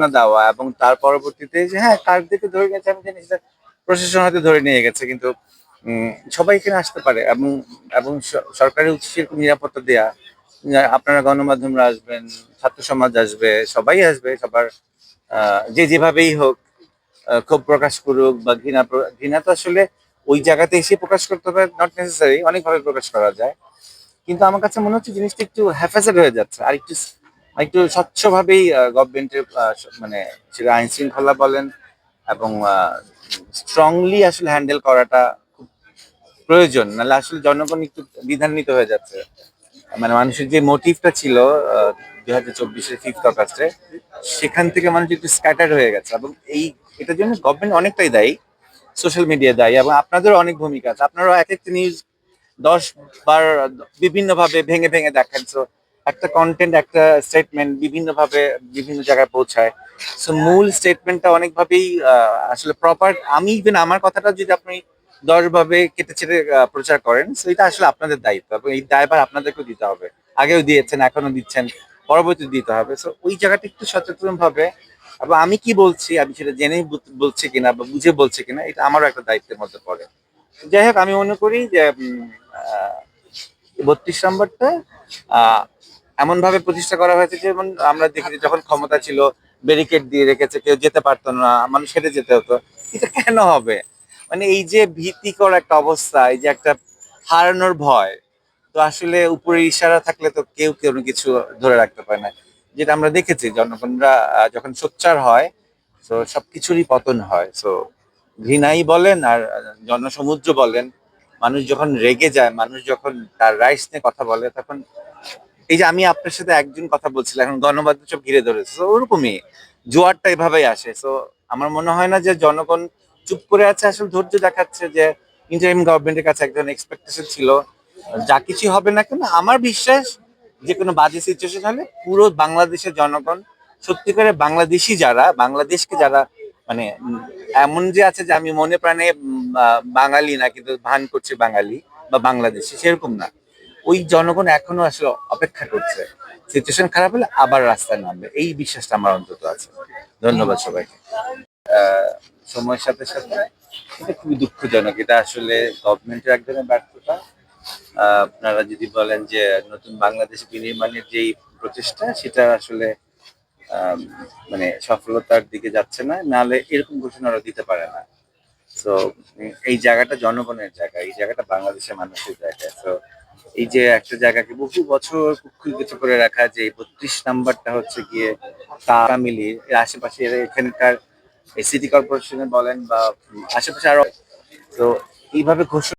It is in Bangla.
না দেওয়া এবং তার পরবর্তীতে যে হ্যাঁ কার দিকে ধরে গেছে আমি জানি সেটা প্রশাসন হয়তো ধরে নিয়ে গেছে, কিন্তু সবাই এখানে আসতে পারে এবং এবং সরকারি উচিত নিরাপত্তা দেয়া। আপনারা গণমাধ্যমরা আসবেন, ছাত্র সমাজ আসবে, সবাই আসবে, সবার যে যেভাবেই হোক ক্ষোভ প্রকাশ করুক বা ঘৃণা তো আসলে ওই জায়গাতে এসে প্রকাশ করতে হবে, নট নেসেসারি, অনেকভাবে প্রকাশ করা যায়। কিন্তু আমার কাছে মনে হচ্ছে জিনিসটা একটু হ্যাফাজেড হয়ে যাচ্ছে, আর একটু একটু স্বচ্ছভাবেই গভর্নমেন্টের মানে সেটা আইন শৃঙ্খলা বলেন এবং স্ট্রংলি আসলে হ্যান্ডেল করাটা খুব প্রয়োজন, নাহলে আসলে জনগণ একটু দ্বিধান্বিত হয়ে যাচ্ছে। মানে মানুষের যে মোটিভটা ছিল 2024-এর 5th অগাস্টে, সেখান থেকে মানুষ একটু স্ক্যাটার্ড হয়ে গেছে এবং এটার জন্য গভর্নমেন্ট অনেকটাই দায়ী, সোশ্যাল মিডিয়া দায়ী, এবং আপনাদেরও অনেক ভূমিকা আছে। আপনারাও এক একটা নিউজ 10 বার বিভিন্নভাবে ভেঙে ভেঙে দেখেন, সো একটা কন্টেন্ট, একটা স্টেটমেন্ট বিভিন্নভাবে বিভিন্ন জায়গায় পৌঁছায়। সো মূল স্টেটমেন্টটা অনেকভাবেই আসলে প্রপার, আমি ইভেন আমার কথাটা যদি আপনি 10 ভাবে কেটে ছেড়ে প্রচার করেন, সো এটা আসলে আপনাদের দায়িত্ব এবং এই দায়ভার আপনাদেরকেও দিতে হবে। আগেও দিয়েছেন, এখনো দিচ্ছেন, পরবর্তী দিতে হবে। সো ওই জায়গাটা একটু সচেতন ভাবে, এবং আমি কি বলছি আমি সেটা জেনেই বলছি কিনা বা বুঝে বলছি কিনা, এটা আমারও একটা দায়িত্বের মধ্যে পড়ে। যাই হোক, আমি মনে করি যে 32 নম্বরটা এমন ভাবে প্রতিষ্ঠা করা হয়েছে, যেমন আমরা দেখেছি যখন ক্ষমতা ছিল ব্যারিকেড দিয়ে রেখেছে, কেউ যেতে পারতো না, মানুষ হেঁটে যেতে হতো। এটা কেন হবে? মানে এই যে ভীতিকর একটা অবস্থা, এই যে একটা হারানোর ভয়, তো আসলে উপরে ইশারা থাকলে তো কেউ কেউ কিছু ধরে রাখতে পারে না। যেটা আমরা দেখেছি জনগণরা যখন সোচ্চার হয়, তো সবকিছুরই পতন হয়। সো ঘৃণাই বলেন আর জনসমুদ্র বলেন, মানুষ যখন রেগে যায়, মানুষ যখন তার রাইটস নিয়ে কথা বলে, তখন এই যে আমি আপনার সাথে একজন কথা বলছিলাম, এখন গণমাধ্যম সব ঘিরে ধরেছে, তো ওরকমই জোয়ারটা এভাবেই আসে। সো আমার মনে হয় না যে জনগণ চুপ করে আছে, আসলে ধৈর্য দেখাচ্ছে যে ইন্টারিম গভর্নমেন্টের কাছে একজন এক্সপেকটেশন ছিল যা কিছু হবে না কেন, আমার বিশ্বাস যে কোনো বাজে সিচুয়েশন হলে পুরো বাংলাদেশের জনগণ, সত্যিকারে বাংলাদেশি যারা, বাংলাদেশকে যারা মানে এমন যে আছে যে আমি মনে প্রাণে বাঙালি না কিন্তু ভান করছি বাঙালি বা বাংলাদেশি, সেরকম না। ওই জনগণ এখনো আসলে অপেক্ষা করছে, সিচুয়েশন খারাপ হলে আবার রাস্তায় নামবে, এই বিশ্বাসটা আমার অন্তত আছে। ধন্যবাদ সবাইকে। আহ, সময়ের সাথে সাথে এটা খুবই দুঃখজনক, এটা আসলে গভর্নমেন্টের এক ধরনের ব্যর্থতা। আপনারা যদি বলেন যে নতুন বাংলাদেশ বিনির্মাণের যেই প্রচেষ্টা, সেটা আসলে আহ, মানে সফলতার দিকে যাচ্ছে না, নাহলে এরকম ঘোষণা ওরা দিতে পারে না। তো এই জায়গাটা জনগণের জায়গা, এই জায়গাটা বাংলাদেশের মানুষের জায়গা। তো এই যে একটা জায়গাকে বহু বছর কুক্ষিগত করে রাখা, যে 32 নাম্বারটা হচ্ছে গিয়ে তারা মিলিয়ে এর আশেপাশে এখানকার সিটি কর্পোরেশনে বলেন বা আশেপাশে আরো, তো এইভাবে ঘোষণা